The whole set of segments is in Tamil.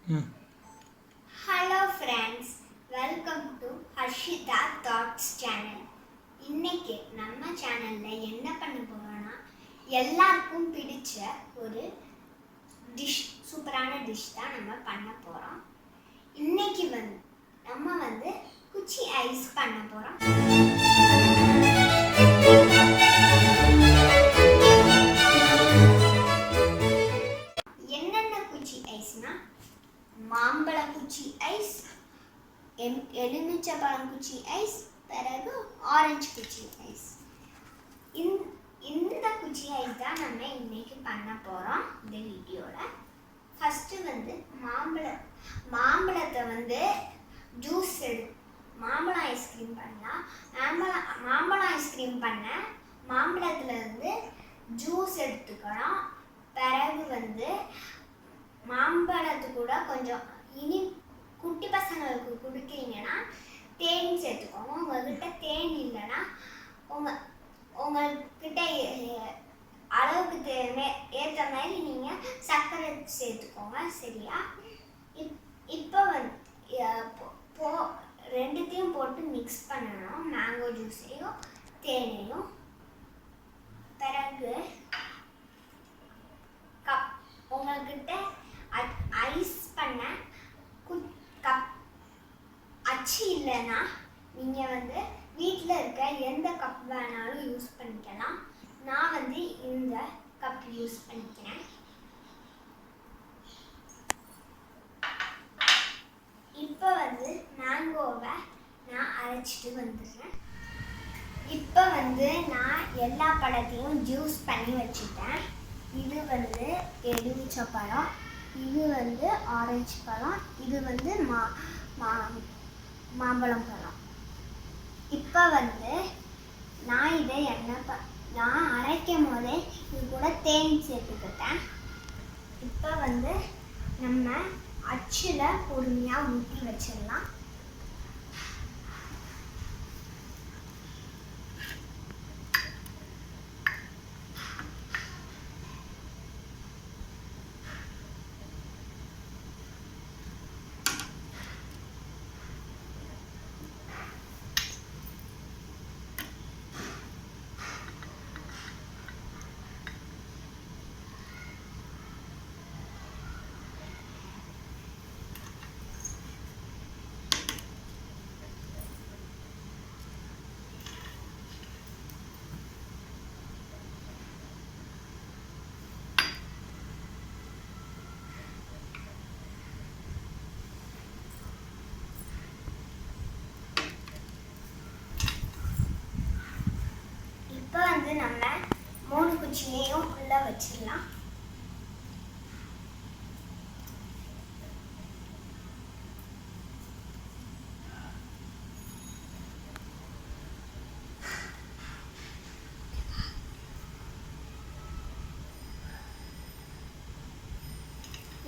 Hello friends, welcome to Harshita Thoughts channel. இன்னைக்கு நம்ம சேனல்ல என்ன பண்ண போறோம்னா எல்லாருக்கும் பிடிச்ச ஒரு சூப்பரான டிஷ் தான் நம்ம பண்ண போறோம். இன்னைக்கு நம்ம குச்சி ஐஸ் பண்ண போறோம். என்னென்ன குச்சி ஐஸ்னா மாம்பழ குச்சி ஐஸ், எலுமிச்சம்பழம் குச்சி ஐஸ், பிறகு ஆரஞ்சு குச்சி ஐஸ். இந்த குச்சி ஐஸ் தான் நம்ம இன்னைக்கு பண்ண போறோம் இந்த வீடியோல. ஃபர்ஸ்ட் மாம்பழத்தை ஜூஸ் மாம்பழம் ஐஸ்கிரீம் பண்ணலாம். மாம்பழம் ஐஸ்கிரீம் பண்ண மாம்பழத்துல ஜூஸ் எடுத்துக்கலாம். பிறகு மாம்பழத்து கூட கொஞ்சம் குட்டி பசங்களுக்கு குடிக்கிறீங்கன்னா தேன் சேர்த்துக்கோங்க. உங்ககிட்ட தேன் இல்லைன்னா உங்ககிட்ட அளவுக்கு ஏற்ற மாதிரி நீங்கள் சர்க்கரை சேர்த்துக்கோங்க. சரியா? இப்போ ரெண்டுத்தையும் போட்டு மிக்ஸ் பண்ணணும், மேங்கோ ஜூஸையும் தேனையும். பிறகு உங்கள்கிட்ட ஐஸ் பண்ண கப் அச்சு இல்லைன்னா நீங்கள் வீட்டில் இருக்க எந்த கப் வேணாலும் யூஸ் பண்ணிக்கலாம். நான் இந்த கப் யூஸ் பண்ணிக்கிறேன். இப்போ மேங்கோவை நான் அரைச்சிட்டு வந்துடுறேன். இப்போ நான் எல்லா பழத்தையும் ஜூஸ் பண்ணி வச்சுட்டேன். இது எலுமிச்சம்பழம், இது ஆரஞ்சு பழம், இது மாம்பழம் பழம். இப்போ நான் இதை நான் அரைக்கும் போதே இது கூட தேன் சேர்த்துக்கிட்டேன். இப்போ நம்ம அச்சில் பொறுமையாக ஊற்றி வச்சிடலாம். நம்ம 3 குச்சியையும் உள்ள வச்சிடலாம்.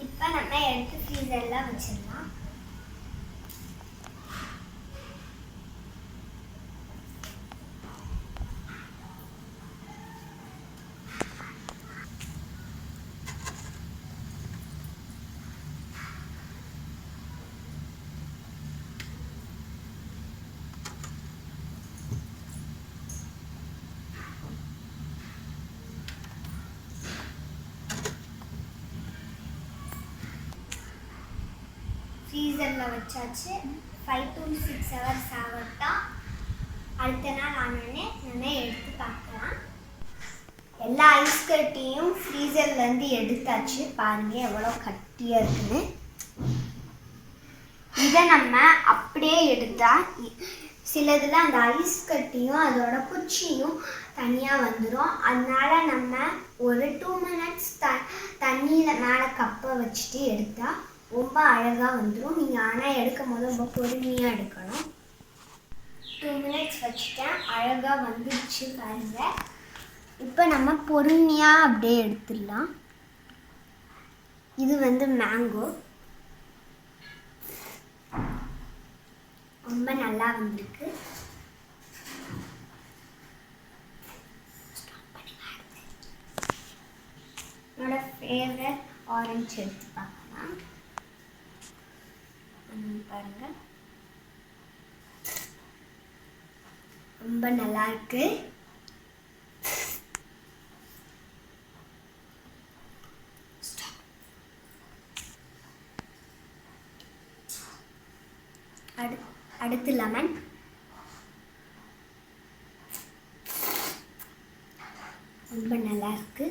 இப்போ நம்ம எடுத்து ஃப்ரீசர்ல வச்சிடலாம். ஃப்ரீசரில் வச்சாச்சு. 5 to 6 hours ஆகட்டும். அடுத்த நாள் ஆனோடனே நம்ம எடுத்து பார்க்கலாம். எல்லா ஐஸ் கட்டியும் ஃப்ரீசர்லேருந்து எடுத்தாச்சு. பாருங்கள் எவ்வளோ கட்டியாக இருக்குன்னு. இதை நம்ம அப்படியே எடுத்தால் சிலதில் அந்த ஐஸ் கட்டியும் அதோட குச்சியும் தனியாக வந்துடும். அதனால நம்ம ஒரு 2 minutes தண்ணியில் மேலே கப்பை வச்சுட்டு எடுத்தால் ரொம்ப அழகாக வந்துடும். நீங்கள் ஆனால் எடுக்கும் போது ரொம்ப பொறுமையாக எடுக்கணும். 2 minutes வச்சுட்டேன், அழகாக வந்துடுச்சு பாருங்க. இப்போ நம்ம பொறுமையாக அப்படியே எடுத்துடலாம். இது மேங்கோ ரொம்ப நல்லா வந்திருக்கு. என்னோட ஃபேவரட் ஆரஞ்சு எடுத்து பார்க்கலாம். பாருங்கள். ரொம்ப நல்லா இருக்கு. அடுத்து லெமன். ரொம்ப நல்லா இருக்கு.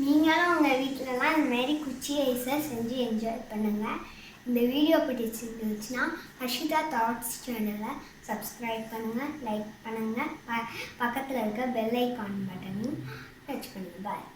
நீங்களும் உங்கள் வீட்டிலலாம் இந்த மாதிரி குச்சி ஐஸை செஞ்சு என்ஜாய் பண்ணுங்கள். இந்த வீடியோ பிடிச்சிருந்துச்சுன்னா ஹர்ஷிதா தாட்ஸ் சேனலை சப்ஸ்கிரைப் பண்ணுங்கள், லைக் பண்ணுங்கள், பக்கத்தில் இருக்க பெல் ஐக்கான் பட்டனையும் டச் பண்ணுங்கள். பாய்.